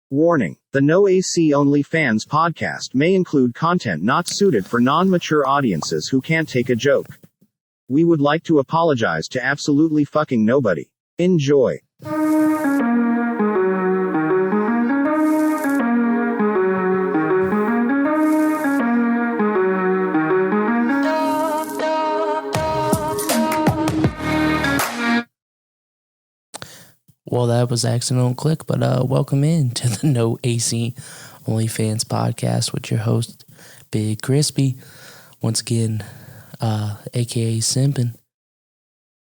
Warning: the No AC Only Fans podcast may include content not suited for non-mature audiences who can't take a joke. We would like to apologize to absolutely fucking nobody. Enjoy. Well, that was accidental click, but welcome in to the No AC Only Fans podcast with your host, Big Crispy. Once again, aka Simpin.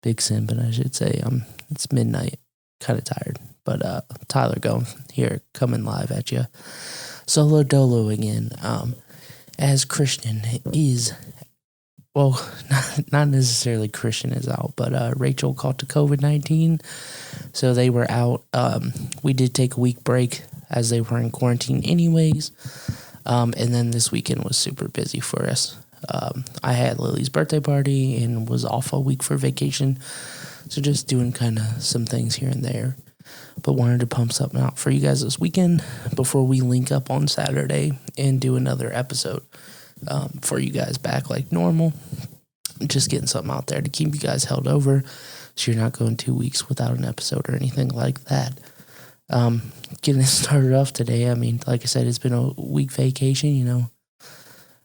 Big Simpin, I should say. It's midnight, kind of tired, but Tyler going here, coming live at you. Solo Dolo again. As Christian is, well, not necessarily Christian is out, but Rachel caught the COVID-19, so they were out. We did take a week break as they were in quarantine anyways, and then this weekend was super busy for us. I had Lily's birthday party and was off a week for vacation, so just doing kind of some things here and there, but wanted to pump something out for you guys this weekend before we link up on Saturday and do another episode for you guys back like normal. Just getting something out there to keep you guys held over so you're not going 2 weeks without an episode or anything like that. Getting it started off today, I mean, like I said, it's been a week vacation, you know.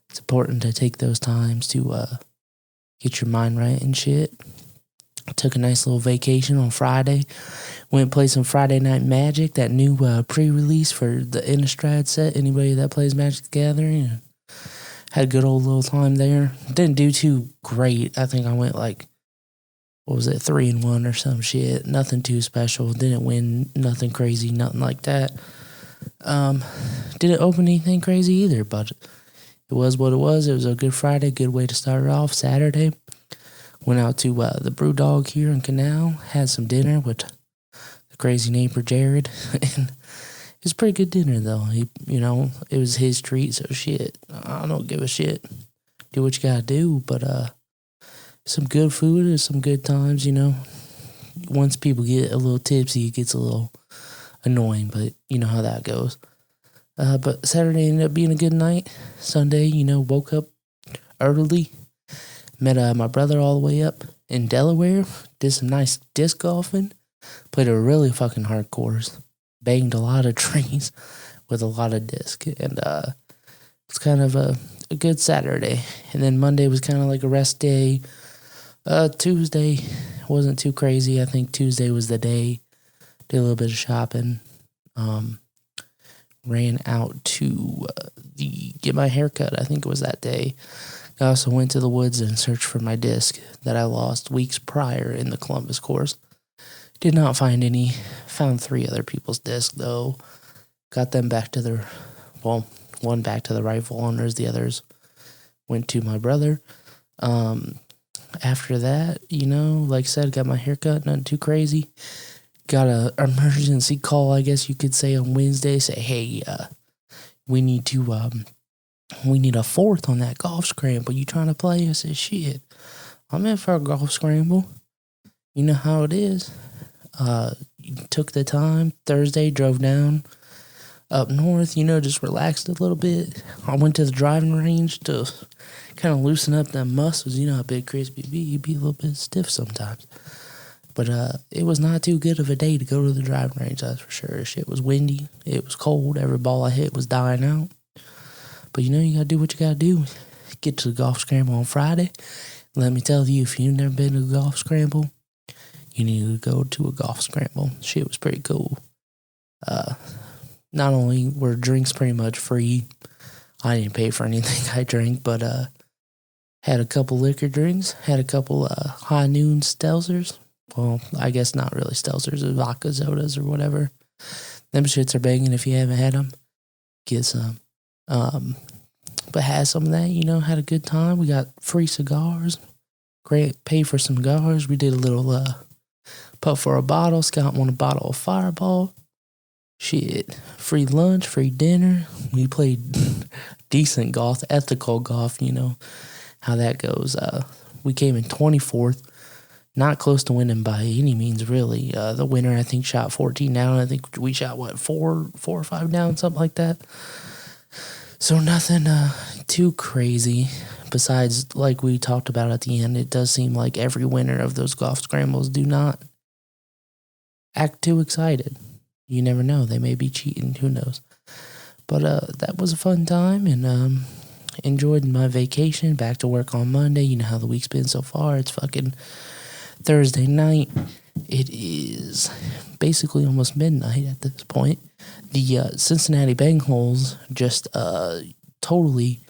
It's important to take those times to get your mind right and shit. Took a nice little vacation on Friday. Went and played some Friday Night Magic, that new pre-release for the Innistrad set. Anybody that plays Magic the Gathering, had a good old little time there. Didn't do too great. I think I went like, 3-1 or some shit. Nothing too special. Didn't win nothing crazy, nothing like that. Didn't open anything crazy either, but it was what it was. It was a good Friday, good way to start it off. Saturday, went out to the Brew Dog here in Canal, had some dinner with the crazy neighbor Jared, and it was a pretty good dinner though. It was his treat, so shit, I don't give a shit. Do what you gotta do, but some good food and some good times, you know. Once people get a little tipsy, it gets a little annoying, but you know how that goes. But Saturday ended up being a good night. Sunday, woke up early. Met my brother all the way up in Delaware. Did some nice disc golfing. Played a really fucking hard course. Banged a lot of trees with a lot of disc. And it's kind of a good Saturday. And then Monday was kind of like a rest day. Tuesday wasn't too crazy. I think Tuesday was the day. Did a little bit of shopping. Ran out to get my hair cut. I think it was that day. I also went to the woods and searched for my disc that I lost weeks prior in the Columbus course. Did not find any. Found 3 other people's discs, though. Got them back to one back to the rightful owners. The others went to my brother. After that, like I said, got my hair cut. Nothing too crazy. Got a emergency call, I guess you could say, on Wednesday. Say, hey, we need a 4th on that golf scramble. You trying to play? I said, shit, I'm in for a golf scramble. You know how it is. Took the time. Thursday, drove down up north, just relaxed a little bit. I went to the driving range to kind of loosen up them muscles. You know how Big Crispy be. You be a little bit stiff sometimes. But it was not too good of a day to go to the driving range, that's for sure. Shit was windy. It was cold. Every ball I hit was dying out. But you gotta do what you gotta do. Get to the golf scramble on Friday. Let me tell you, if you've never been to a golf scramble, you need to go to a golf scramble. Shit was pretty cool. Not only were drinks pretty much free, I didn't pay for anything I drank, but had a couple liquor drinks, had a couple high noon Stelzers. Well, I guess not really Stelzers, or vodka sodas or whatever. Them shits are banging if you haven't had them. Get some. But had some of that, had a good time. We got free cigars. Great, paid for some cigars. We did a little putt for a bottle. Scott won a bottle of Fireball. Shit. Free lunch, free dinner. We played decent golf, ethical golf, how that goes. We came in 24th. Not close to winning by any means, really. The winner, I think, shot 14 down. I think we shot, four or five down, something like that. So nothing too crazy. Besides, like we talked about at the end, it does seem like every winner of those golf scrambles do not act too excited. You never know. They may be cheating. Who knows? But that was a fun time, and enjoyed my vacation. Back to work on Monday. You know how the week's been so far. It's fucking Thursday night. It is basically almost midnight at this point. The Cincinnati Bengals just totally,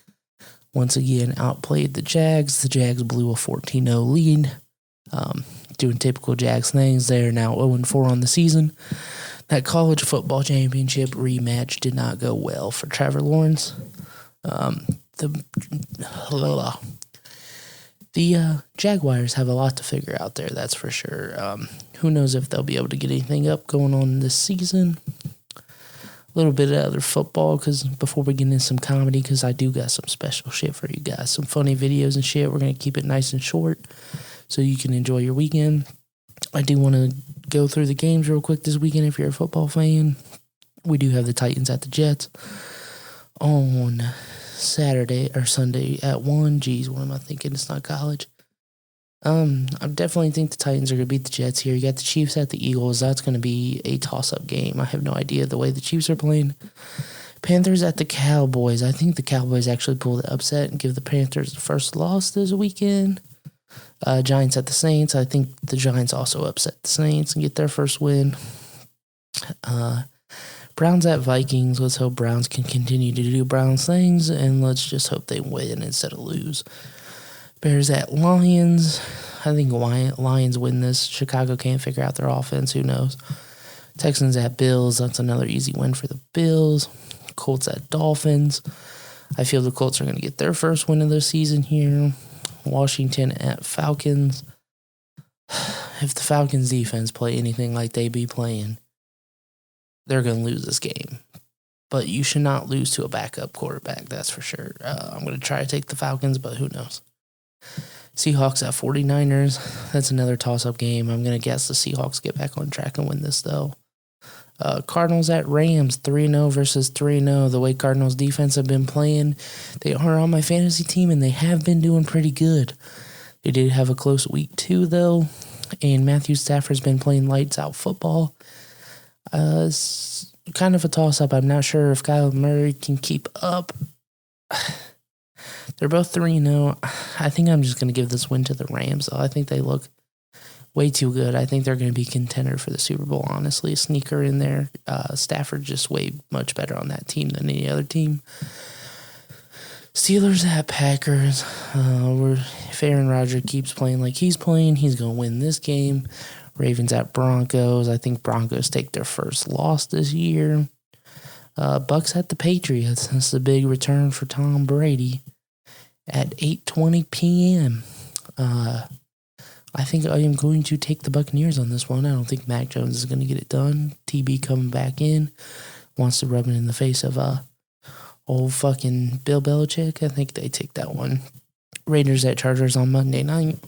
once again, outplayed the Jags. The Jags blew a 14-0 lead. Doing typical Jags things. They are now 0-4 on the season. That college football championship rematch did not go well for Trevor Lawrence. The Jaguars have a lot to figure out there, that's for sure. Who knows if they'll be able to get anything up going on this season. A little bit of other football, because before we get into some comedy, because I do got some special shit for you guys. Some funny videos and shit. We're going to keep it nice and short so you can enjoy your weekend. I do want to go through the games real quick this weekend if you're a football fan. We do have the Titans at the Jets on Saturday or Sunday at 1. Jeez, what am I thinking? It's not college. I definitely think the Titans are going to beat the Jets here. You got the Chiefs at the Eagles. That's going to be a toss-up game. I have no idea the way the Chiefs are playing. Panthers at the Cowboys. I think the Cowboys actually pull the upset and give the Panthers the first loss this weekend. Giants at the Saints. I think the Giants also upset the Saints and get their first win. Browns at Vikings. Let's hope Browns can continue to do Browns things, and let's just hope they win instead of lose. Bears at Lions. I think Lions win this. Chicago can't figure out their offense. Who knows? Texans at Bills. That's another easy win for the Bills. Colts at Dolphins. I feel the Colts are going to get their first win of the season here. Washington at Falcons. If the Falcons defense play anything like they be playing, they're going to lose this game. But you should not lose to a backup quarterback, that's for sure. I'm going to try to take the Falcons, but who knows. Seahawks at 49ers. That's another toss-up game. I'm going to guess the Seahawks get back on track and win this, though. Cardinals at Rams, 3-0 versus 3-0. The way Cardinals defense have been playing, they are on my fantasy team, and they have been doing pretty good. They did have a close week 2, though, and Matthew Stafford's been playing lights-out football. It's kind of a toss-up. I'm not sure if Kyler Murray can keep up. They're both 3-0. I think I'm just going to give this win to the Rams, though. I think they look way too good. I think they're going to be contender for the Super Bowl, honestly. A sneaker in there. Stafford just way much better on that team than any other team. Steelers at Packers. If Aaron Rodgers keeps playing like he's playing, he's going to win this game. Ravens at Broncos. I think Broncos take their first loss this year. Bucks at the Patriots. That's a big return for Tom Brady at 8:20 p.m. I think I am going to take the Buccaneers on this one. I don't think Mac Jones is going to get it done. TB coming back in. Wants to rub it in the face of old fucking Bill Belichick. I think they take that one. Raiders at Chargers on Monday night.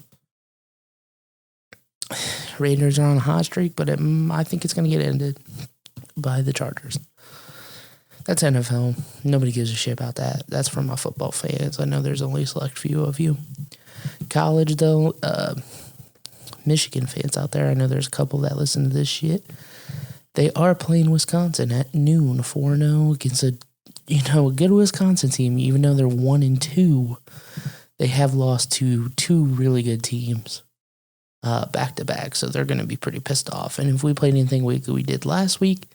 Raiders are on a hot streak, but I think it's going to get ended by the Chargers. That's NFL. Nobody gives a shit about that. That's for my football fans. I know there's only a select few of you. College, though, Michigan fans out there, I know there's a couple that listen to this shit. They are playing Wisconsin at noon, 4-0 against a good Wisconsin team. Even though they're 1-2, they have lost to 2 really good teams back to back. So they're going to be pretty pissed off. And if we played anything we did last week,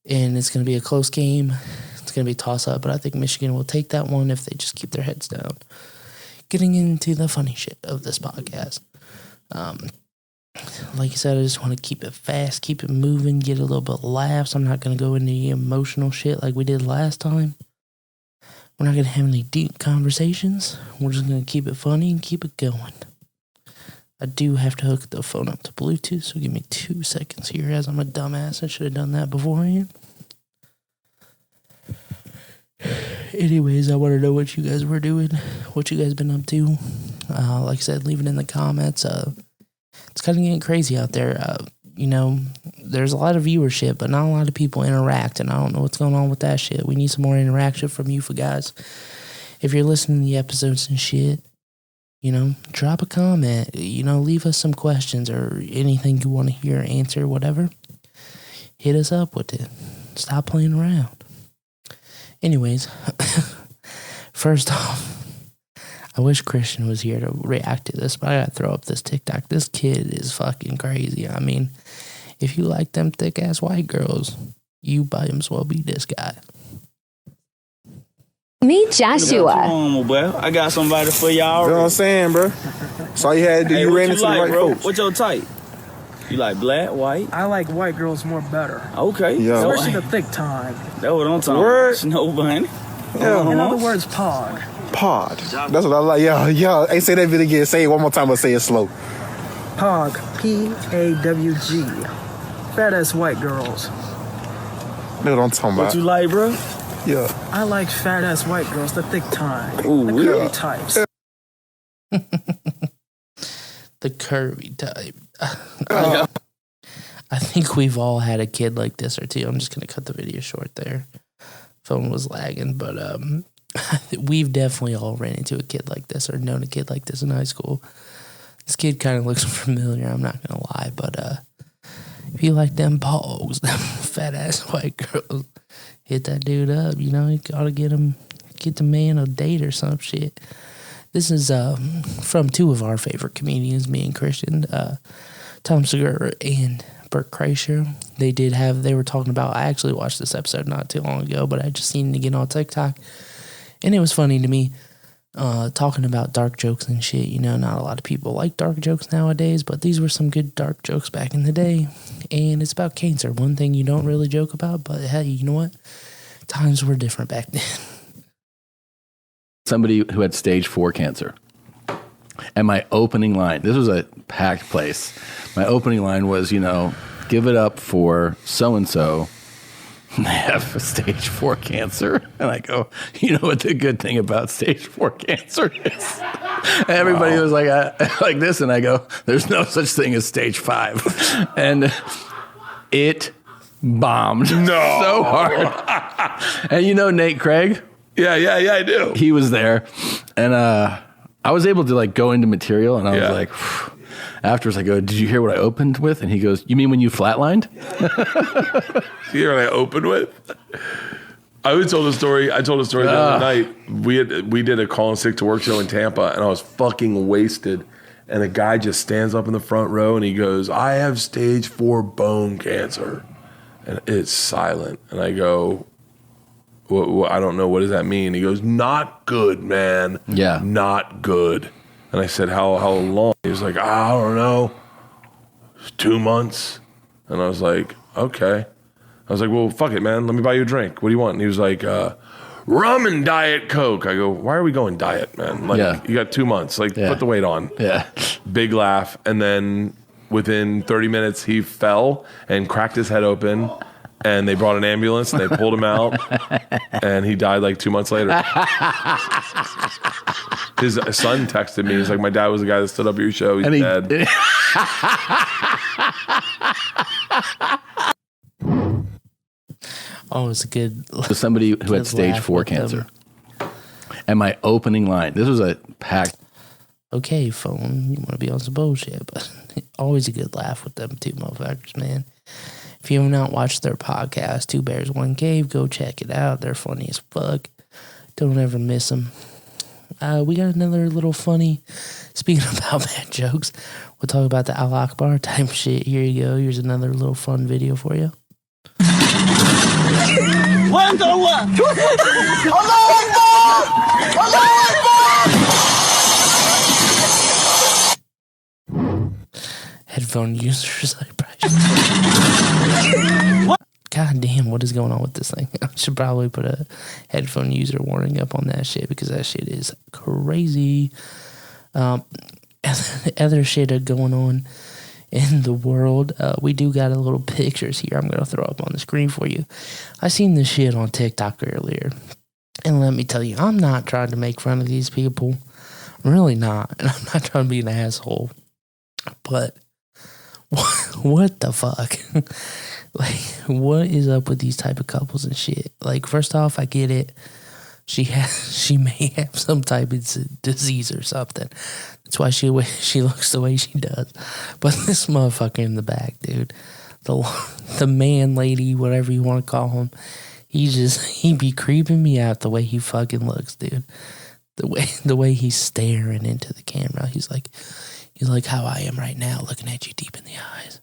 and it's going to be a close game, it's going to be a toss-up. But I think Michigan will take that one if they just keep their heads down. Getting into the funny shit of this podcast. Like I said, I just want to keep it fast, keep it moving, get a little bit of laughs. I'm not going to go into the emotional shit like we did last time. We're not going to have any deep conversations. We're just going to keep it funny and keep it going. I do have to hook the phone up to Bluetooth, so give me 2 seconds here as I'm a dumbass. I should have done that beforehand. Anyways, I want to know what you guys were doing, what you guys been up to. Like I said, leave it in the comments. it's kind of getting crazy out there. There's a lot of viewership, but not a lot of people interact, and I don't know what's going on with that shit. We need some more interaction from you for guys. If you're listening to the episodes and shit, drop a comment, leave us some questions or anything you want to hear, answer, whatever. Hit us up with it. Stop playing around. Anyways, first off, I wish Christian was here to react to this, but I gotta throw up this TikTok. This kid is fucking crazy. I mean, if you like them thick-ass white girls, you might as well be this guy. Meet Joshua. I got somebody for y'all. You know what I'm saying, bro? That's all you had to do. You ran into the right folks. What's your type? You like black, white? I like white girls more better. Okay. Yeah. Especially the thick time. That's what I'm talking Word. about. Snow bunny. Yeah. In other words, pog. Pod. That's what I like. Yeah. Hey, say that bit again. Say it one more time, but say it slow. Pog. P-A-W-G. Fat ass white girls. That's what I'm talking What about. you like, bro? Yeah. I like fat ass white girls, the thick time. Ooh, the yeah. curvy types. The curvy type. I think we've all had a kid like this or two. I'm just going to cut the video short there. Phone was lagging, but we've definitely all ran into a kid like this or known a kid like this in high school. This kid kind of looks familiar, I'm not going to lie, but if you like them pogs, them fat-ass white girls, hit that dude up. You got to get the man a date or some shit. This is from two of our favorite comedians, me and Christian, Tom Segura and Burt Kreischer. They were talking about, I actually watched this episode not too long ago, but I just seen it again on TikTok. And it was funny to me, talking about dark jokes and shit. Not a lot of people like dark jokes nowadays, but these were some good dark jokes back in the day. And it's about cancer. One thing you don't really joke about, but hey, you know what? Times were different back then. Somebody who had stage 4 cancer. And my opening line, this was a packed place. My opening line was, give it up for so-and-so. They have stage 4 cancer. And I go, you know what the good thing about stage 4 cancer is? And everybody was like this. And I go, there's no such thing as stage 5. And it bombed so hard. And Nate Craig? Yeah, I do. He was there. And I was able to go into material. And I was like, phew. Afterwards, I go, did you hear what I opened with? And he goes, you mean when you flatlined? You hear what I opened with? I told a story the other night. We did a Call in Sick to Work show in Tampa, and I was fucking wasted. And a guy just stands up in the front row, and he goes, I have stage 4 bone cancer. And it's silent. And I go, I don't know, what does that mean? He goes, not good, man. Yeah. Not good. And I said, how long? He was like, I don't know. It's 2 months. And I was like, okay. I was like, well, fuck it, man. Let me buy you a drink. What do you want? And he was like, rum and Diet Coke. I go, why are we going diet, man? You got 2 months. Put the weight on. Yeah. Big laugh. And then within 30 minutes, he fell and cracked his head open. And they brought an ambulance and they pulled him out. And he died 2 months later. His son texted me. He's like, my dad was the guy that stood up at your show. He's dead. Oh, it's a good. Somebody who had stage 4 cancer. And my opening line, this was a packed. Okay, phone, you want to be on some bullshit, but always a good laugh with them two motherfuckers, man. If you have not watched their podcast, Two Bears, One Cave, go check it out. They're funny as fuck. Don't ever miss them. We got another little funny, speaking about bad jokes, we'll talk about the Al Akbar type shit. Here you go. Here's another little fun video for you. Headphone users, God damn, what is going on with this thing? I should probably put a headphone user warning up on that shit because that shit is crazy. Other shit going on in the world. We do got a little pictures here I'm going to throw up on the screen for you. I seen this shit on TikTok earlier. And let me tell you, I'm not trying to make fun of these people. I'm really not. And I'm not trying to be an asshole. But What the fuck? Like, what is up with these type of couples and shit? Like, first off, I get it. She may have some type of disease or something. That's why she looks the way she does. But this motherfucker in the back, dude, the man, lady, whatever you want to call him, he be creeping me out the way he fucking looks, dude. The way he's staring into the camera. He's like how I am right now, looking at you deep in the eyes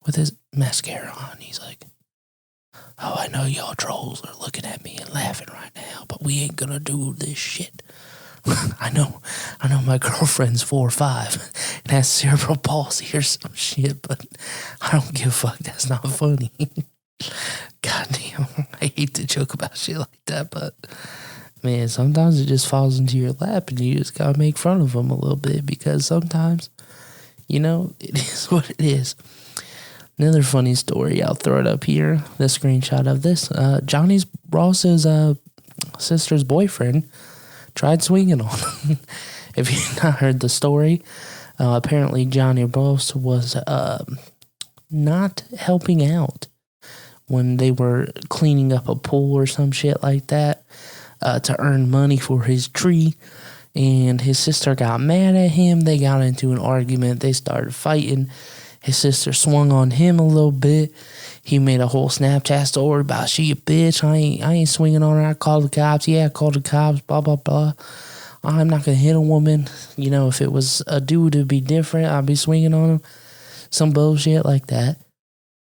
with his mascara on. He's like, oh, I know y'all trolls are looking at me and laughing right now, but we ain't gonna do this shit. I know my girlfriend's 4 or 5 and has cerebral palsy or some shit, but I don't give a fuck. That's not funny. Goddamn, I hate to joke about shit like that, but man, sometimes it just falls into your lap and you just gotta make fun of them a little bit because sometimes, it is what it is. Another funny story, I'll throw it up here, the screenshot of this. Johnny Ross's sister's boyfriend tried swinging on him. If you've not heard the story, apparently Johnny Ross was not helping out when they were cleaning up a pool or some shit like that to earn money for his tree. And his sister got mad at him. They got into an argument. They started fighting. His sister swung on him a little bit. He made a whole Snapchat story about she a bitch. I ain't swinging on her. I called the cops. Yeah, I called the cops. Blah, blah, blah. I'm not going to hit a woman. If it was a dude, it'd be different. I'd be swinging on him. Some bullshit like that.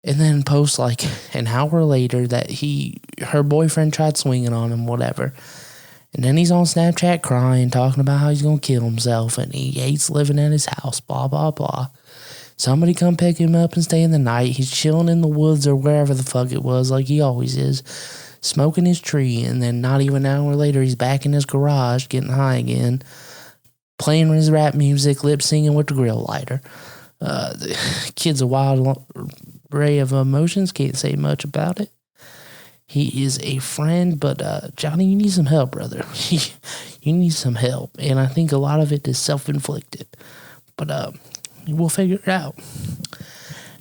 And then post like an hour later that her boyfriend tried swinging on him, whatever. And then he's on Snapchat crying, talking about how he's going to kill himself and he hates living at his house, blah, blah, blah. Somebody come pick him up and stay in the night. He's chilling in the woods or wherever the fuck it was, like he always is, smoking his tree. And then not even an hour later, he's back in his garage getting high again, playing his rap music, lip singing with the grill lighter. The kid's a wild array of emotions. Can't say much about it. He is a friend, but Johnny, you need some help, brother. You need some help. And I think a lot of it is self-inflicted. But we'll figure it out.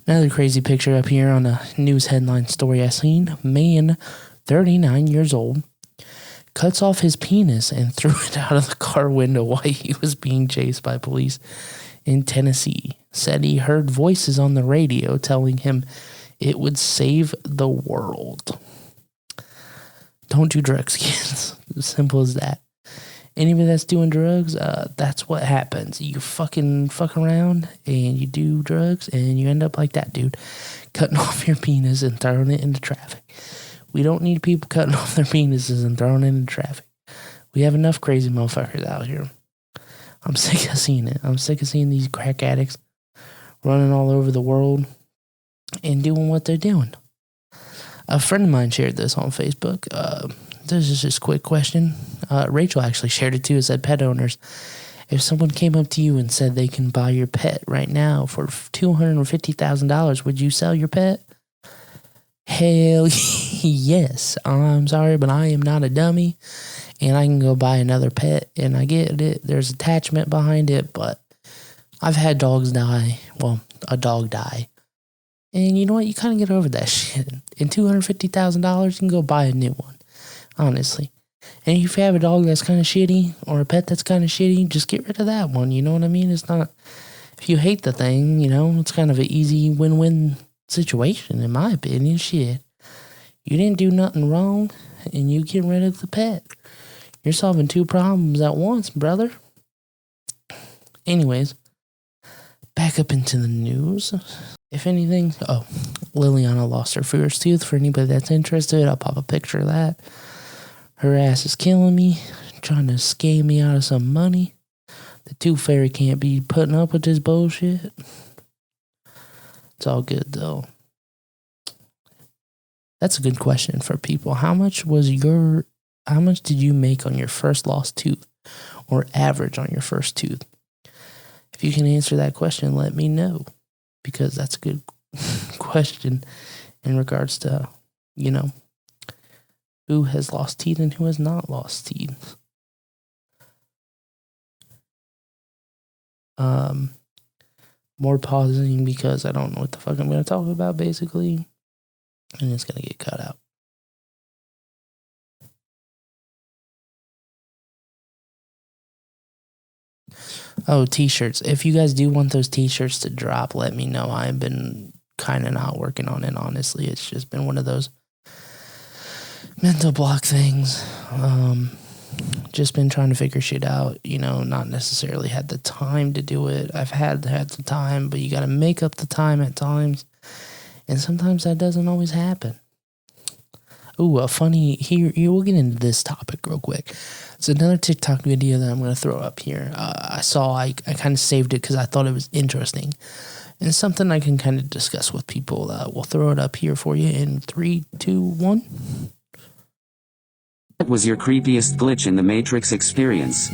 Another crazy picture up here on a news headline story I seen. Man, 39 years old, cuts off his penis and threw it out of the car window while he was being chased by police in Tennessee. Said he heard voices on the radio telling him it would save the world. Don't do drugs, kids. As simple as that. Anybody that's doing drugs, that's what happens. You fuck around and you do drugs and you end up like that dude, cutting off your penis and throwing it into traffic. We don't need people cutting off their penises and throwing it into traffic. We have enough crazy motherfuckers out here. I'm sick of seeing it. I'm sick of seeing these crack addicts running all over the world and doing what they're doing. A friend of mine shared this on Facebook. This is just a quick question. Rachel actually shared it too. It said, pet owners, if someone came up to you and said they can buy your pet right now for $250,000, would you sell your pet? Hell yes. I'm sorry, but I am not a dummy. And I can go buy another pet. And I get it. There's attachment behind it. But I've had dogs die. Well, a dog die. And you know what? You kind of get over that shit. And $250,000, you can go buy a new one. Honestly. And if you have a dog that's kind of shitty or a pet that's kind of shitty, just get rid of that one. You know what I mean? It's not, if you hate the thing, it's kind of an easy win-win situation, in my opinion. Shit. You didn't do nothing wrong and you get rid of the pet. You're solving 2 problems at once, brother. Anyways, back up into the news. If anything, Liliana lost her first tooth. For anybody that's interested, I'll pop a picture of that. Her ass is killing me, trying to scam me out of some money. The tooth fairy can't be putting up with this bullshit. It's all good, though. That's a good question for people. How much did you make on your first lost tooth? Or average on your first tooth? If you can answer that question, let me know. Because that's a good question in regards to, who has lost teeth and who has not lost teeth. more pausing because I don't know what the fuck I'm going to talk about, basically. And it's going to get cut out. Oh, t-shirts. If you guys do want those t-shirts to drop, let me know. I've been kind of not working on it, honestly. It's just been one of those mental block things. Just been trying to figure shit out, not necessarily had the time to do it. I've had the time, but you got to make up the time at times. And sometimes that doesn't always happen. Ooh, here, we'll get into this topic real quick. It's another TikTok video that I'm going to throw up here. I kind of saved it because I thought it was interesting. And something I can kind of discuss with people. We'll throw it up here for you in 3, 2, 1. What was your creepiest glitch in the Matrix experience?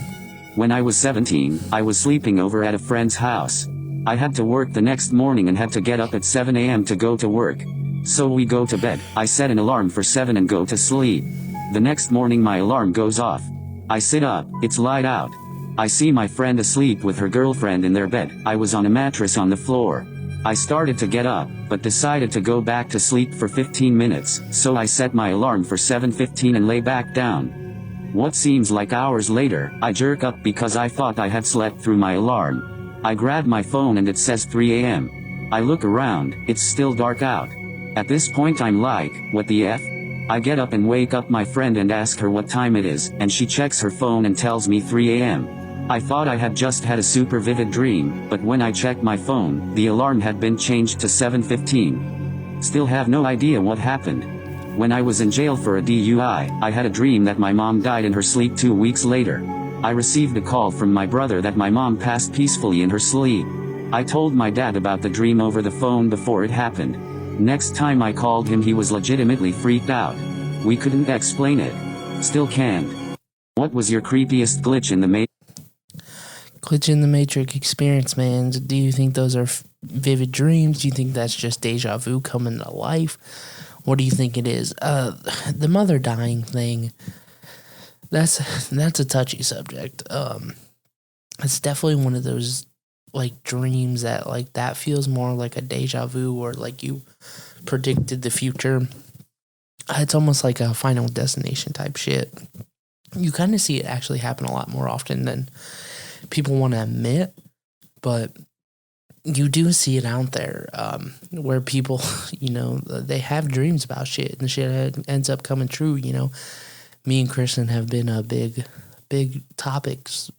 When I was 17, I was sleeping over at a friend's house. I had to work the next morning and had to get up at 7 a.m. to go to work. So we go to bed. I set an alarm for 7 and go to sleep. The next morning my alarm goes off. I sit up, it's light out. I see my friend asleep with her girlfriend in their bed. I was on a mattress on the floor. I started to get up, but decided to go back to sleep for 15 minutes, so I set my alarm for 7:15 and lay back down. What seems like hours later, I jerk up because I thought I had slept through my alarm. I grab my phone and it says 3 a.m. I look around, it's still dark out. At this point I'm like, what the F? I get up and wake up my friend and ask her what time it is, and she checks her phone and tells me 3 a.m. I thought I had just had a super vivid dream, but when I checked my phone, the alarm had been changed to 7:15. Still have no idea what happened. When I was in jail for a DUI, I had a dream that my mom died in her sleep 2 weeks later. I received a call from my brother that my mom passed peacefully in her sleep. I told my dad about the dream over the phone before it happened. Next time I called him, he was legitimately freaked out. We couldn't explain it. Still can't. What was your creepiest glitch in the Glitch in the Matrix experience, man. Do you think those are vivid dreams? Do you think that's just deja vu coming to life? What do you think it is? The mother dying thing, that's a touchy subject. It's definitely one of those dreams that feels more like a deja vu, or like you predicted the future. It's almost like a Final Destination type shit. You kind of see it actually happen a lot more often than people want to admit, but you do see it out there, where people, they have dreams about shit and the shit ends up coming true. Me and Kristen have been a big topics,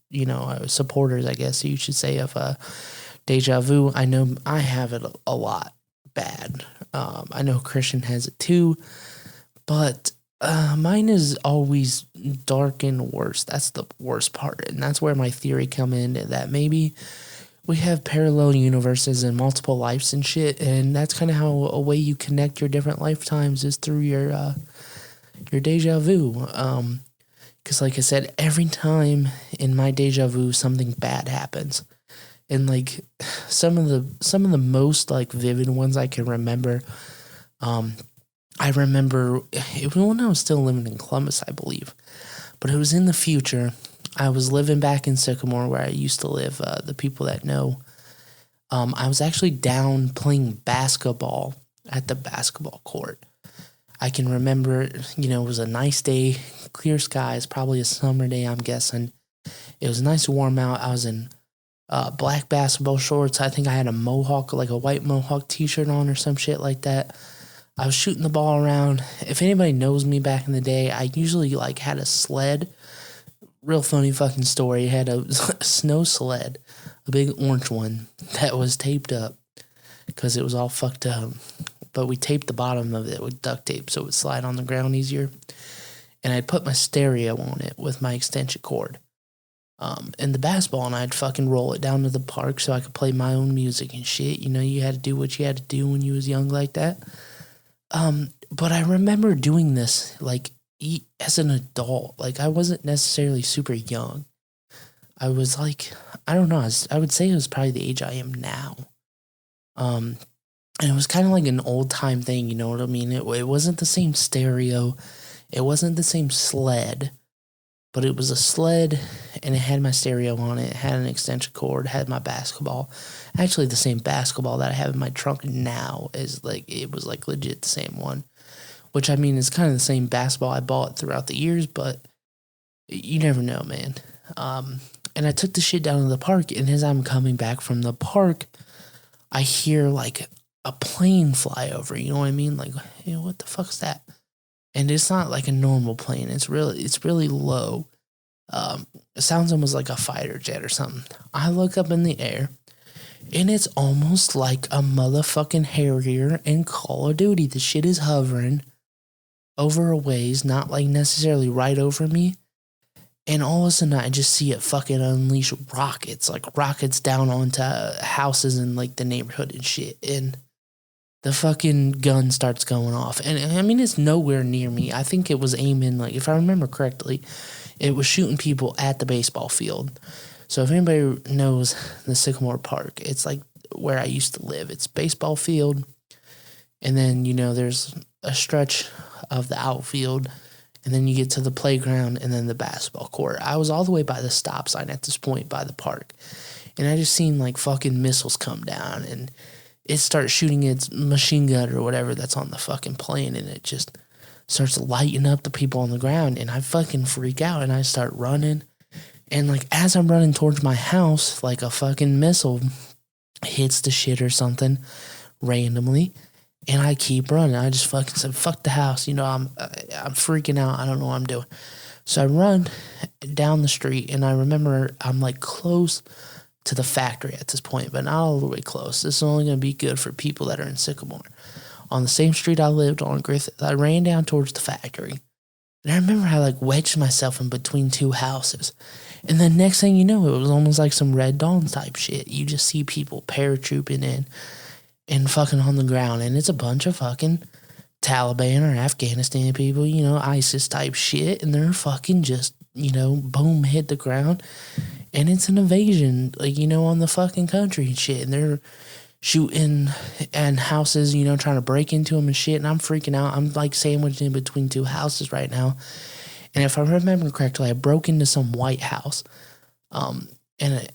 supporters, I guess you should say, of deja vu. I know I have it a lot bad. I know Christian has it too, but mine is always dark and worse. That's the worst part, and that's where my theory come in, that maybe we have parallel universes and multiple lives and shit, and that's kind of how a way you connect your different lifetimes is through your deja vu. Because like I said, every time in my deja vu, something bad happens. And some of the most vivid ones I can remember, I remember it was when I was still living in Columbus, I believe. But it was in the future. I was living back in Sycamore where I used to live, the people that know. I was actually down playing basketball at the basketball court. I can remember, it was a nice day, clear skies, probably a summer day, I'm guessing. It was nice and warm out. I was in black basketball shorts. I think I had a mohawk, like a white mohawk t-shirt on or some shit like that. I was shooting the ball around. If anybody knows me back in the day, I usually had a sled. Real funny fucking story. I had a snow sled, a big orange one that was taped up because it was all fucked up. But we taped the bottom of it with duct tape so it would slide on the ground easier. And I'd put my stereo on it with my extension cord. And the basketball, and I'd fucking roll it down to the park so I could play my own music and shit. You had to do what you had to do when you was young like that. But I remember doing this, as an adult. I wasn't necessarily super young. I was I don't know, I would say it was probably the age I am now. And it was kind of like an old-time thing, you know what I mean? It wasn't the same stereo. It wasn't the same sled. but it was a sled, and it had my stereo on it. It had an extension cord, had my basketball. Actually, the same basketball that I have in my trunk now is like, it was like legit the same one. Which, I mean, is kind of the same basketball I bought throughout the years, but you never know, man. And I took the shit down to the park, and as I'm coming back from the park, I hear like a plane fly over. You know what I mean? Like, hey, what the fuck's that? And it's not like a normal plane. It's really low. It sounds almost like a fighter jet or something. I look up in the air, and it's almost like a motherfucking Harrier in Call of Duty. The shit is hovering over a ways, not like necessarily right over me. And all of a sudden, I just see it fucking unleash rockets, like rockets down onto houses in like the neighborhood and shit. And the fucking gun starts going off. And I mean, it's nowhere near me. I think it was aiming, like, if I remember correctly, it was shooting people at the baseball field. So if anybody knows the Sycamore Park, it's like where I used to live. It's baseball field. And then, you know, there's a stretch of the outfield. And then you get to the playground and then the basketball court. I was all the way by the stop sign at this point by the park. And I just seen like fucking missiles come down, and it starts shooting its machine gun or whatever that's on the fucking plane, and it just starts lighting up the people on the ground, and I fucking freak out, and I start running. And like as I'm running towards my house, like a fucking missile hits the shit or something randomly. And I keep running. I just fucking said, fuck the house. You know, I'm freaking out. I don't know what I'm doing. So I run down the street, and I remember I'm like close to the factory at this point, but not all the way close. This is only going to be good for people that are in Sycamore. On the same street I lived on, Griffith, I ran down towards the factory. And I remember I like wedged myself in between two houses. And the next thing you know, it was almost like some Red Dawn type shit. You just see people paratrooping in and fucking on the ground, and it's a bunch of fucking Taliban or Afghanistan people, you know, ISIS type shit, and they're fucking just, you know, boom, hit the ground, and it's an invasion, like, you know, on the fucking country and shit, and they're shooting and houses, you know, trying to break into them and shit, and I'm freaking out. I'm like sandwiched in between two houses right now, and if I remember correctly, I broke into some White House, and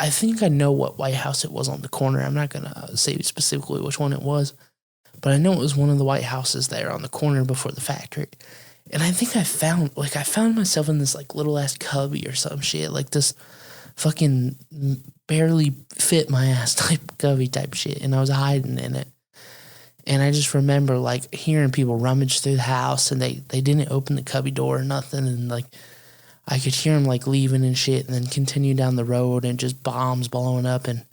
I think I know what White House it was on the corner. I'm not going to say specifically which one it was, but I know it was one of the White Houses there on the corner before the factory. And I think I found myself in this like little ass cubby or some shit, like this fucking barely fit my ass type cubby type shit. And I was hiding in it. And I just remember like hearing people rummage through the house, and they didn't open the cubby door or nothing. And like, I could hear them like leaving and shit, and then continue down the road, and just bombs blowing up and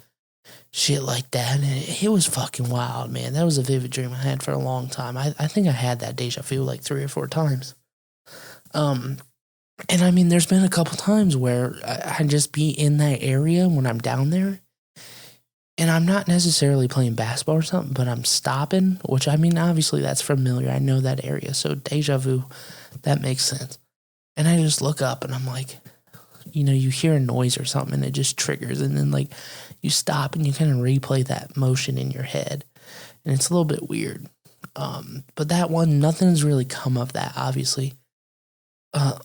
shit like that. And it was fucking wild, man. That was a vivid dream I had for a long time. I think I had that deja vu like 3 or 4 times. And I mean, there's been a couple times where I just be in that area when I'm down there, and I'm not necessarily playing basketball or something, but I'm stopping, which I mean, obviously that's familiar. I know that area. So deja vu, that makes sense. And I just look up, and I'm like, you know, you hear a noise or something, and it just triggers. And then, like, you stop, and you kind of replay that motion in your head. And it's a little bit weird. But that one, nothing's really come of that, obviously.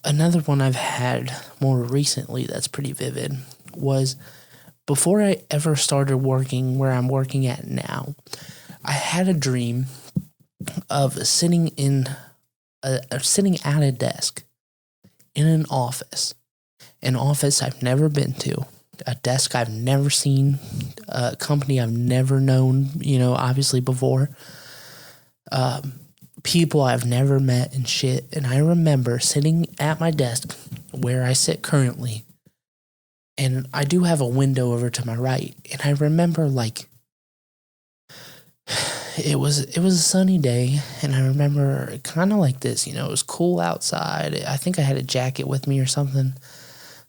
Another one I've had more recently that's pretty vivid was before I ever started working where I'm working at now, I had a dream of sitting at a desk in an office I've never been to, a desk I've never seen, a company I've never known, you know, obviously before, people I've never met and shit. And I remember sitting at my desk where I sit currently, and I do have a window over to my right, and I remember like it was a sunny day, and I remember kind of like this, you know, it was cool outside. I think I had a jacket with me or something.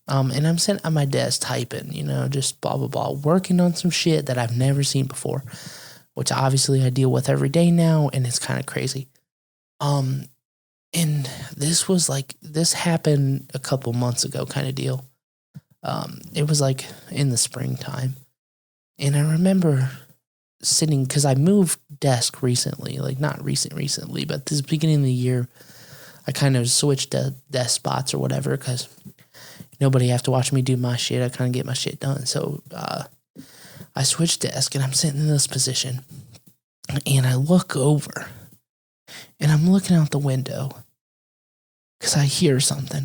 And I'm sitting at my desk typing, you know, just blah, blah, blah, working on some shit that I've never seen before, which obviously I deal with every day now, and it's kind of crazy. And this happened a couple months ago kind of deal. It was like in the springtime, and I remember sitting, because I moved desk recently, like not recently, but this beginning of the year, I kind of switched to desk spots or whatever because nobody have to watch me do my shit. I kind of get my shit done. So I switched desk and I'm sitting in this position and I look over and I'm looking out the window because I hear something.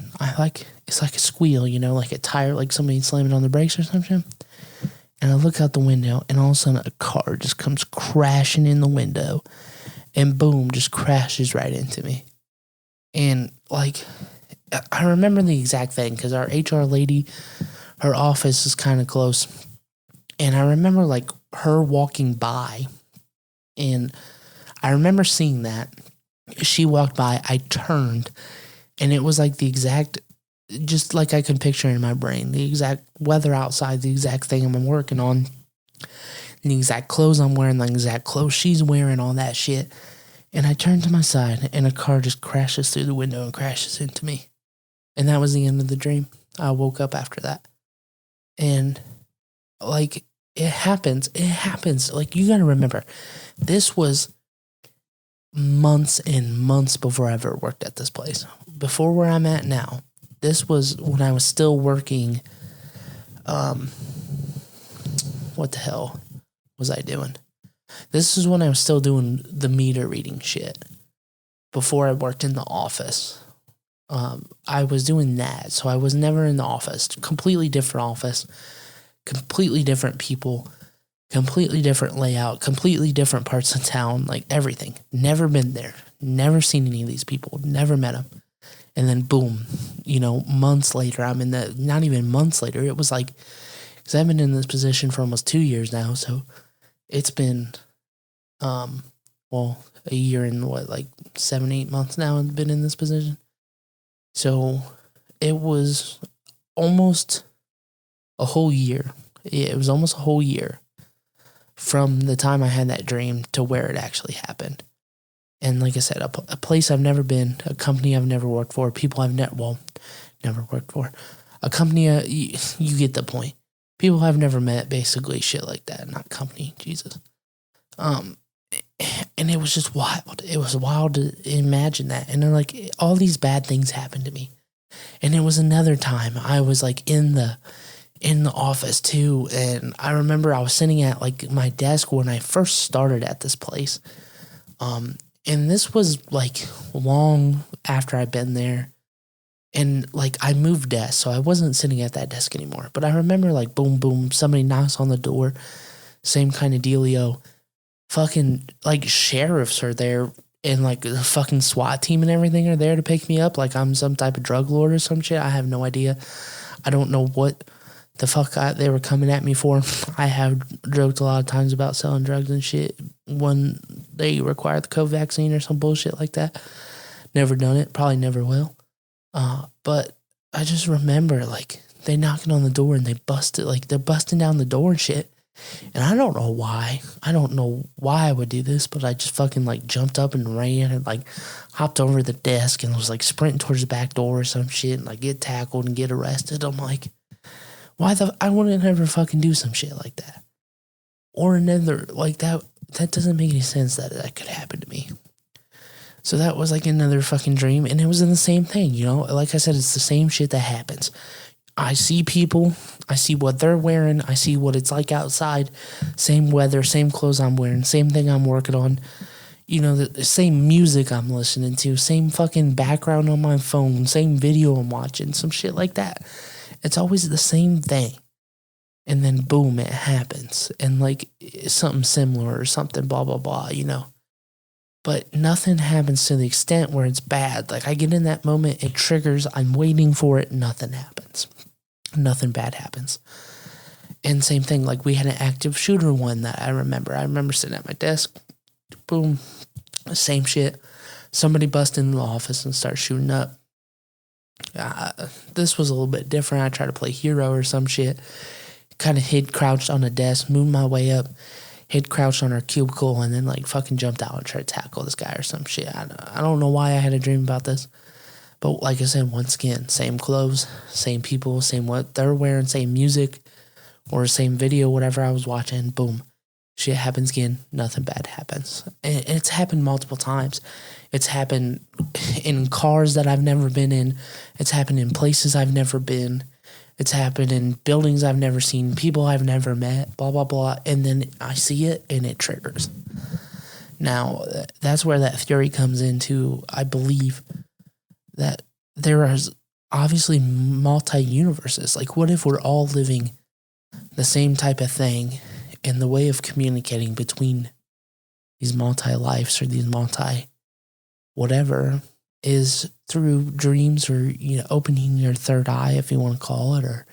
It's like a squeal, you know, like a tire, like somebody slamming on the brakes or something. And I look out the window and all of a sudden a car just comes crashing in the window and boom, just crashes right into me. And like, I remember the exact thing because our HR lady, her office is kind of close. And I remember like her walking by and I remember seeing that. She walked by, I turned, and it was like the exact, just like I could picture in my brain, the exact weather outside, the exact thing I'm working on, the exact clothes I'm wearing, the exact clothes she's wearing, all that shit. And I turned to my side, and a car just crashes through the window and crashes into me. And that was the end of the dream. I woke up after that. And, like, it happens. Like, you gotta remember, this was months and months before I ever worked at this place. Before where I'm at now, this was when I was still working. What the hell was I doing? This is when I was still doing the meter reading shit. Before I worked in the office. I was doing that, so I was never in the office. Completely different office, completely different people, completely different layout, completely different parts of town, like everything. Never been there, never seen any of these people, never met them. And then boom, you know, months later, I'm in the, not even months later, it was like, because I've been in this position for almost 2 years now, so it's been, well, a year and what, like 7-8 months now I've been in this position. So it was almost a whole year. It was almost a whole year from the time I had that dream to where it actually happened. And like I said, a place I've never been, a company I've never worked for, people I've never worked for, a company, you get the point. People I've never met, basically, shit like that. Not company, Jesus. And it was just wild. It was wild to imagine that. And then, like, all these bad things happened to me. And it was another time I was, like, in the office, too. And I remember I was sitting at, like, my desk when I first started at this place. And this was, like, long after I'd been there. And, like, I moved desks, so I wasn't sitting at that desk anymore. But I remember, like, boom, boom, somebody knocks on the door. Same kind of dealio. Fucking, like, sheriffs are there, and, like, the fucking SWAT team and everything are there to pick me up like I'm some type of drug lord or some shit. I have no idea. I don't know what the fuck they were coming at me for. I have joked a lot of times about selling drugs and shit when they require the COVID vaccine or some bullshit like that. Never done it. Probably never will. But I just remember, like, they knocking on the door and they busted, like, they're busting down the door and shit. And I don't know why. I don't know why I would do this, but I just fucking, like, jumped up and ran and, like, hopped over the desk and was, like, sprinting towards the back door or some shit and, like, get tackled and get arrested. I'm like, I wouldn't ever fucking do some shit like that. Or another, like, that doesn't make any sense that could happen to me. So that was, like, another fucking dream, and it was in the same thing, you know? Like I said, it's the same shit that happens. I see people, I see what they're wearing, I see what it's like outside, same weather, same clothes I'm wearing, same thing I'm working on, you know, the same music I'm listening to, same fucking background on my phone, same video I'm watching, some shit like that. It's always the same thing. And then boom, it happens. And like something similar or something, blah, blah, blah, you know. But nothing happens to the extent where it's bad. Like I get in that moment, it triggers, I'm waiting for it, nothing happens. Nothing bad happens. And same thing, like we had an active shooter one that I remember. I remember sitting at my desk, boom, same shit. Somebody bust in the office and start shooting up. This was a little bit different. I tried to play hero or some shit. Kind of hid, crouched on a desk, moved my way up, hid, crouched on our cubicle, and then like fucking jumped out and tried to tackle this guy or some shit. I don't know why I had a dream about this. But like I said, once again, same clothes, same people, same what they're wearing, same music, or same video, whatever I was watching, boom. shit happens again, nothing bad happens. And it's happened multiple times. It's happened in cars that I've never been in. It's happened in places I've never been. It's happened in buildings I've never seen, people I've never met, blah, blah, blah. And then I see it and it triggers. Now, that's where that theory comes into. I believe that there is obviously multi-universes. Like, what if we're all living the same type of thing, and the way of communicating between these multi-lives or these multi-whatever is through dreams, or, opening your third eye, if you want to call it, or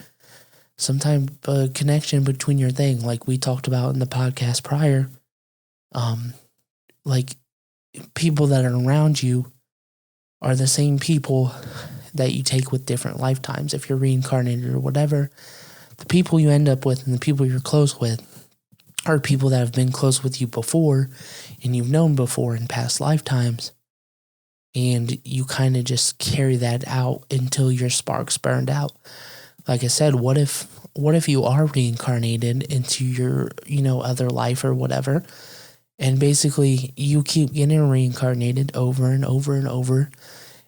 some type of connection between your thing, like we talked about in the podcast prior. Like, people that are around you are the same people that you take with different lifetimes. If you're reincarnated or whatever, the people you end up with and the people you're close with are people that have been close with you before and you've known before in past lifetimes. And you kind of just carry that out until your spark's burned out. Like I said, what if you are reincarnated into your, other life or whatever, and basically you keep getting reincarnated over and over and over,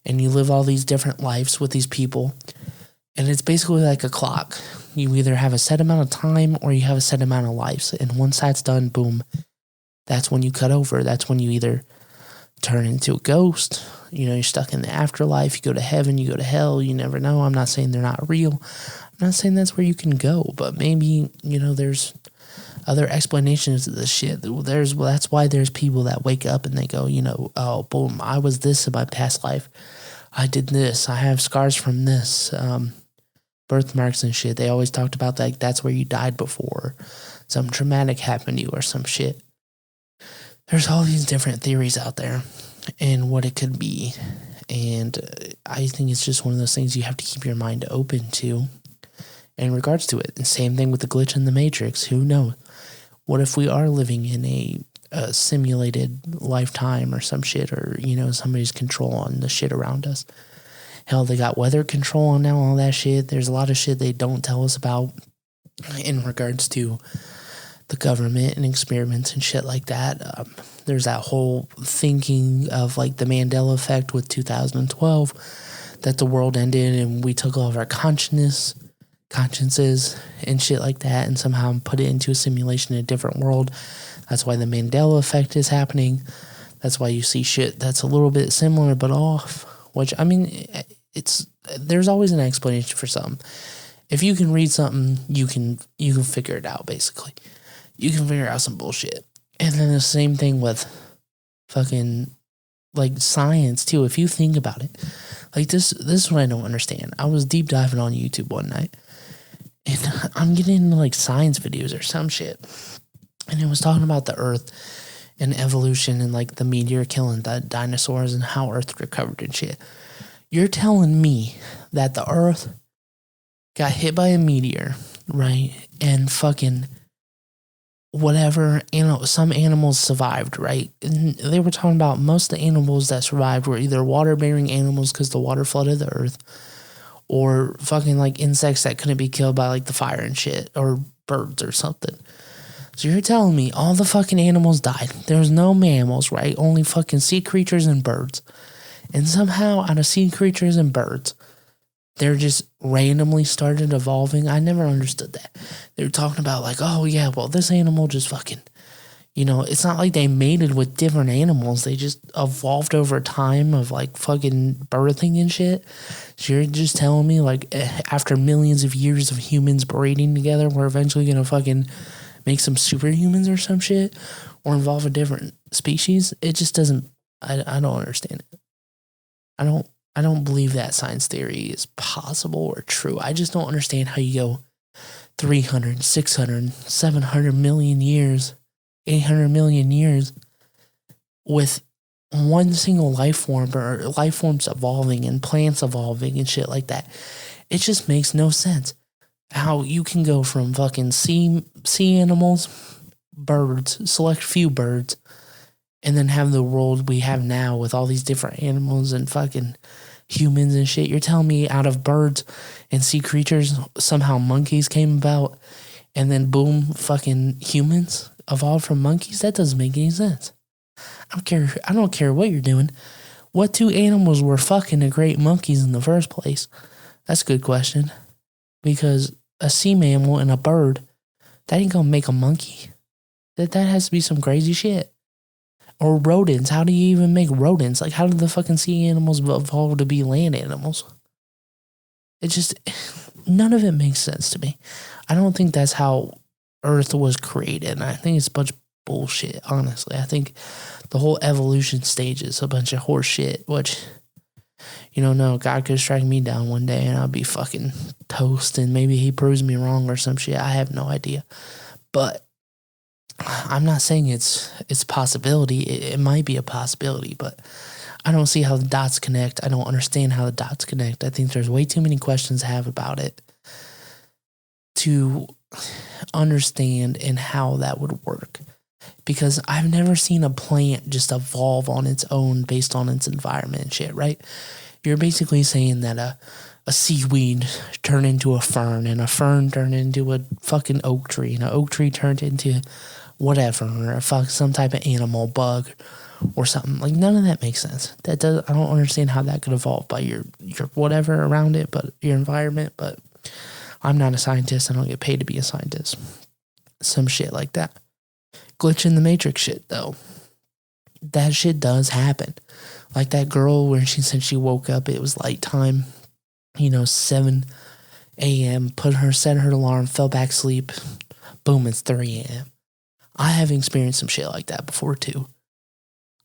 and you live all these different lives with these people, and it's basically like a clock. You either have a set amount of time or you have a set amount of lives, and once that's done, boom, that's when you cut over. That's when you either turn into a ghost, you're stuck in the afterlife, you go to heaven, you go to hell, you never know. I'm not saying they're not real. I'm not saying that's where you can go, but maybe, there's other explanations to this shit. That's why there's people that wake up and they go, oh, boom, I was this in my past life. I did this. I have scars from this, birthmarks and shit. They always talked about that. That's where you died before. Something traumatic happened to you or some shit. There's all these different theories out there and what it could be. And I think it's just one of those things you have to keep your mind open to in regards to it. And same thing with the glitch in the Matrix. Who knows? What if we are living in a simulated lifetime or some shit, or, somebody's control on the shit around us? Hell, they got weather control on now, all that shit. There's a lot of shit they don't tell us about in regards to the government and experiments and shit like that. There's that whole thinking of like the Mandela effect with 2012, that the world ended and we took all of our consciences and shit like that and somehow put it into a simulation in a different world. That's why the Mandela effect is happening. That's why you see shit that's a little bit similar but off. Which, there's always an explanation for something. If you can read something, you can figure it out, basically. You can figure out some bullshit. And then the same thing with fucking, like, science, too. If you think about it. Like, this is what I don't understand. I was deep diving on YouTube one night, and I'm getting into, like, science videos or some shit. And it was talking about the Earth and evolution and, like, the meteor killing the dinosaurs and how Earth recovered and shit. You're telling me that the Earth got hit by a meteor, right? And fucking whatever, some animals survived, right? And they were talking about most of the animals that survived were either water-bearing animals because the water flooded the Earth, or fucking like insects that couldn't be killed by like the fire and shit, or birds or something. So you're telling me all the fucking animals died. There's no mammals, right? Only fucking sea creatures and birds. And somehow out of sea creatures and birds, they're just randomly started evolving. I never understood that. They were talking about like, oh yeah, well this animal just fucking, it's not like they mated with different animals. They just evolved over time of like fucking birthing and shit. So you're just telling me like after millions of years of humans breeding together, we're eventually going to fucking make some superhumans or some shit, or involve a different species? It just doesn't, I don't understand it. I don't believe that science theory is possible or true. I just don't understand how you go 300, 600, 700 million years, 800 million years with one single life form, or life forms evolving and plants evolving and shit like that. It just makes no sense. How you can go from fucking sea animals, birds, select few birds, and then have the world we have now with all these different animals and fucking humans and shit. You're telling me out of birds and sea creatures, somehow monkeys came about, and then boom, fucking humans? evolved from monkeys? That doesn't make any sense. I don't care what you're doing. What two animals were fucking the great monkeys in the first place? That's a good question. Because a sea mammal and a bird, that ain't gonna make a monkey. That has to be some crazy shit. Or rodents. How do you even make rodents? Like, how did the fucking sea animals evolve to be land animals? It just, none of it makes sense to me. I don't think that's how Earth was created. I think it's a bunch of bullshit, honestly. I think the whole evolution stage is a bunch of horse shit, which, no, God could strike me down one day and I'll be fucking toast, and maybe he proves me wrong or some shit. I have no idea. But I'm not saying it's a possibility. It might be a possibility, but I don't see how the dots connect. I don't understand how the dots connect. I think there's way too many questions to have about it to understand and how that would work. Because I've never seen a plant just evolve on its own based on its environment and shit, right? You're basically saying that a seaweed turned into a fern, and a fern turned into a fucking oak tree, and an oak tree turned into whatever, or some type of animal, bug, or something. Like, none of that makes sense. I don't understand how that could evolve by your whatever around it, but your environment. But I'm not a scientist. I don't get paid to be a scientist. Some shit like that. Glitch in the Matrix shit, though. That shit does happen. Like that girl where she said she woke up, it was light time, 7 a.m., set her alarm, fell back asleep, boom, it's 3 a.m. I have experienced some shit like that before, too.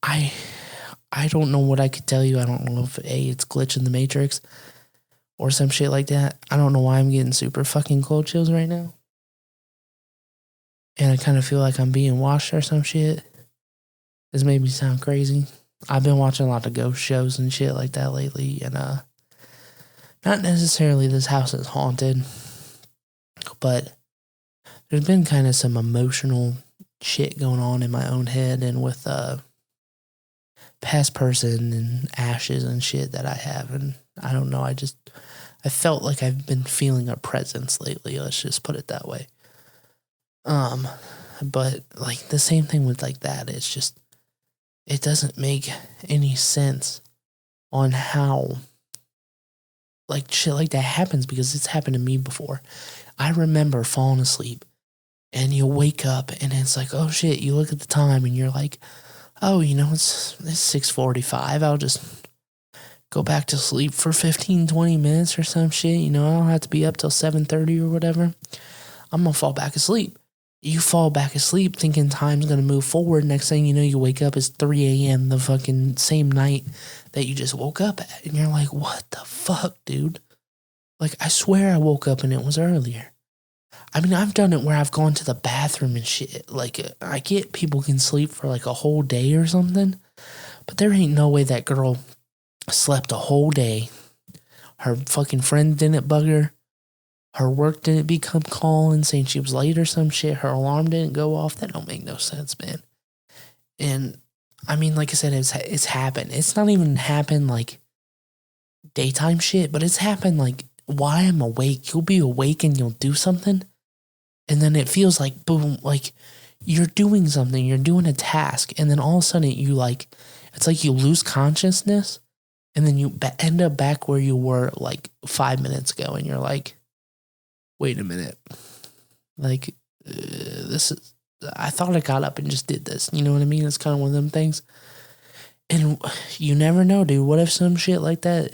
I don't know what I could tell you. I don't know if, it's glitch in the Matrix or some shit like that. I don't know why I'm getting super fucking cold chills right now. And I kind of feel like I'm being watched or some shit. This made me sound crazy. I've been watching a lot of ghost shows and shit like that lately, and not necessarily this house is haunted, but there's been kind of some emotional shit going on in my own head and with past person and ashes and shit that I have, and I don't know, I felt like I've been feeling a presence lately, let's just put it that way. But like the same thing with like that, it's just, it doesn't make any sense on how like shit like that happens, because it's happened to me before. I remember falling asleep and you wake up and it's like, oh shit, you look at the time and you're like, oh, it's 6:45. I'll just go back to sleep for 15, 20 minutes or some shit. I don't have to be up till 7:30 or whatever. I'm going to fall back asleep. You fall back asleep thinking time's going to move forward. Next thing you know, you wake up, it's 3 a.m. the fucking same night that you just woke up at. And you're like, what the fuck, dude? Like, I swear I woke up and it was earlier. I mean, I've done it where I've gone to the bathroom and shit. Like, I get people can sleep for like a whole day or something. But there ain't no way that girl slept a whole day. Her fucking friend didn't bug her. Her work didn't become calling saying she was late or some shit. Her alarm didn't go off. That don't make no sense, man. And I mean, like I said, it's happened. It's not even happened like daytime shit, but it's happened like while I'm awake. You'll be awake and you'll do something, and then it feels like boom, like you're doing something. You're doing a task, and then all of a sudden it's like you lose consciousness, and then you end up back where you were like 5 minutes ago, and you're like, wait a minute, like I thought I got up and just did this. You know what I mean? It's kind of one of them things. And you never know, dude. What if some shit like that,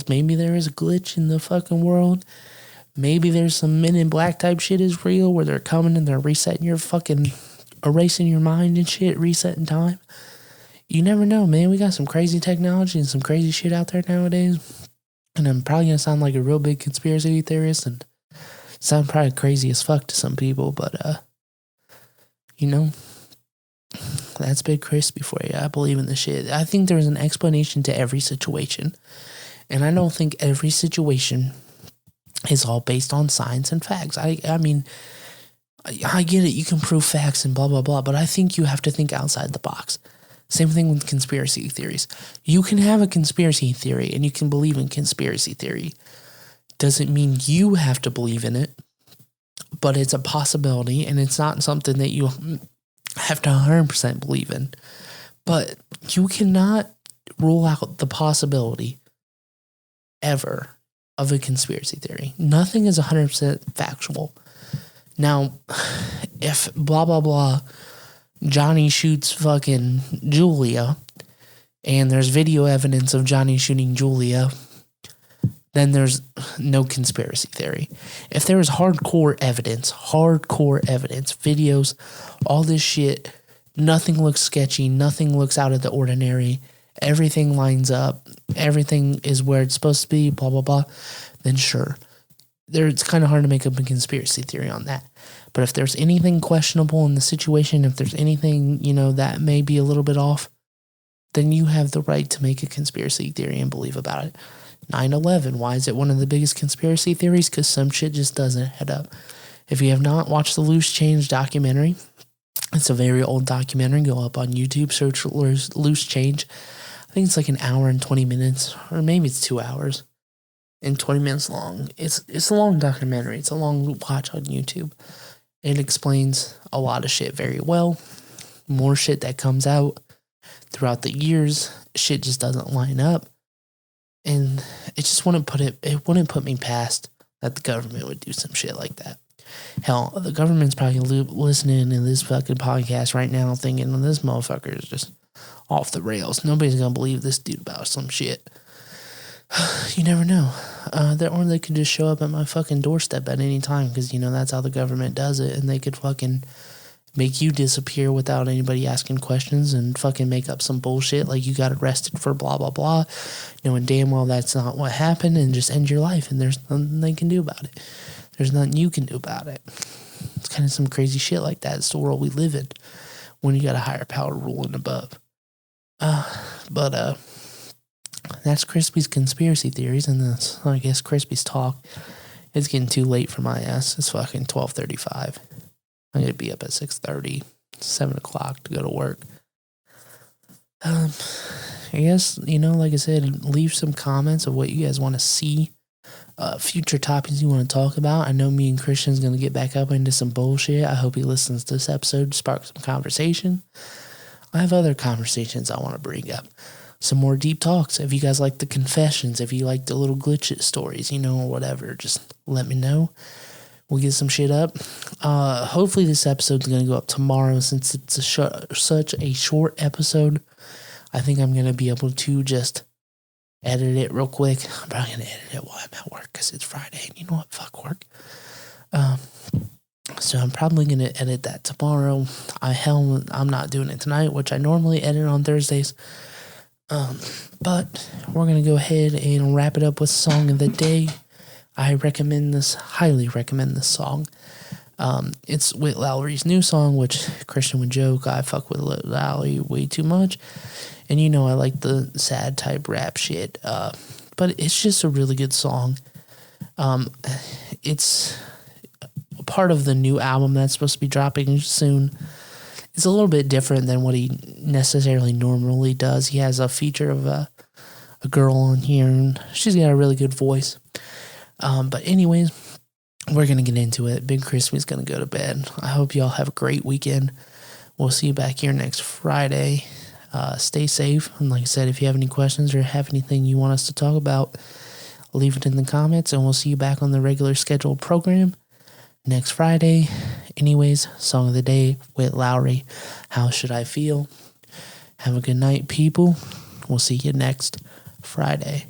maybe there is a glitch in the fucking world. Maybe there's some Men in Black type shit is real, where they're coming and they're resetting your fucking, erasing your mind and shit, resetting time. You never know, man. We got some crazy technology and some crazy shit out there nowadays. And I'm probably going to sound like a real big conspiracy theorist and sound probably crazy as fuck to some people, but, that's Big Crispy for you. I believe in this shit. I think there's an explanation to every situation. And I don't think every situation is all based on science and facts. I mean, I get it. You can prove facts and blah, blah, blah. But I think you have to think outside the box. Same thing with conspiracy theories. You can have a conspiracy theory and you can believe in conspiracy theory. Doesn't mean you have to believe in it. but it's a possibility, and it's not something that you have to 100% believe in. But you cannot rule out the possibility ever of a conspiracy theory. Nothing is 100% factual. Now, if blah, blah, blah, Johnny shoots fucking Julia, and there's video evidence of Johnny shooting Julia, then there's no conspiracy theory. If there is hardcore evidence, videos, all this shit, nothing looks sketchy, nothing looks out of the ordinary, everything lines up, everything is where it's supposed to be, blah, blah, blah, then sure. It's kind of hard to make up a conspiracy theory on that. But if there's anything questionable in the situation, if there's anything, that may be a little bit off, then you have the right to make a conspiracy theory and believe about it. 9/11, why is it one of the biggest conspiracy theories? Because some shit just doesn't head up. If you have not watched the Loose Change documentary, it's a very old documentary. Go up on YouTube, search Loose Change. I think it's like an hour and 20 minutes, or maybe it's 2 hours and 20 minutes long. It's a long documentary. It's a long watch on YouTube. It explains a lot of shit very well. More shit that comes out throughout the years, shit just doesn't line up. And it just wouldn't put me past that the government would do some shit like that. Hell, the government's probably listening to this fucking podcast right now thinking this motherfucker is just off the rails. Nobody's gonna believe this dude about some shit. You never know. Or they could just show up at my fucking doorstep at any time because, that's how the government does it. And they could fucking make you disappear without anybody asking questions and fucking make up some bullshit like you got arrested for blah, blah, blah, knowing damn well that's not what happened, and just end your life. And there's nothing they can do about it. There's nothing you can do about it. It's kind of some crazy shit like that. It's the world we live in when you got a higher power ruling above. But that's Crispy's conspiracy theories, and that's, I guess, Crispy's talk. It's getting too late for my ass. It's fucking 12:35. I'm going to be up at 6:30, 7 o'clock to go to work. I guess, like I said, leave some comments of what you guys want to see. Future topics you want to talk about. I know me and Christian's going to get back up into some bullshit. I hope he listens to this episode to spark some conversation. I have other conversations I want to bring up. Some more deep talks. If you guys like the confessions, if you like the little glitch stories, or whatever, just let me know. We'll get some shit up. Hopefully this episode's going to go up tomorrow since it's such a short episode. I think I'm going to be able to just edit it real quick. I'm probably going to edit it while I'm at work because it's Friday. And you know what? Fuck work. So I'm probably going to edit that tomorrow. I'm not doing it tonight, which I normally edit on Thursdays. But we're going to go ahead and wrap it up with Song of the Day. I highly recommend this song. It's Witt Lowry's new song, which Christian would joke, I fuck with Lowry way too much. And I like the sad type rap shit. But it's just a really good song. It's part of the new album that's supposed to be dropping soon. It's a little bit different than what he necessarily normally does. He has a feature of a girl on here, and she's got a really good voice. But anyways, we're going to get into it. Big Crispy's going to go to bed. I hope y'all have a great weekend. We'll see you back here next Friday. Stay safe. And like I said, if you have any questions or have anything you want us to talk about, leave it in the comments, and we'll see you back on the regular scheduled program next Friday. Anyways, Song of the Day, Witt Lowry, How Should I Feel? Have a good night, people. We'll see you next Friday.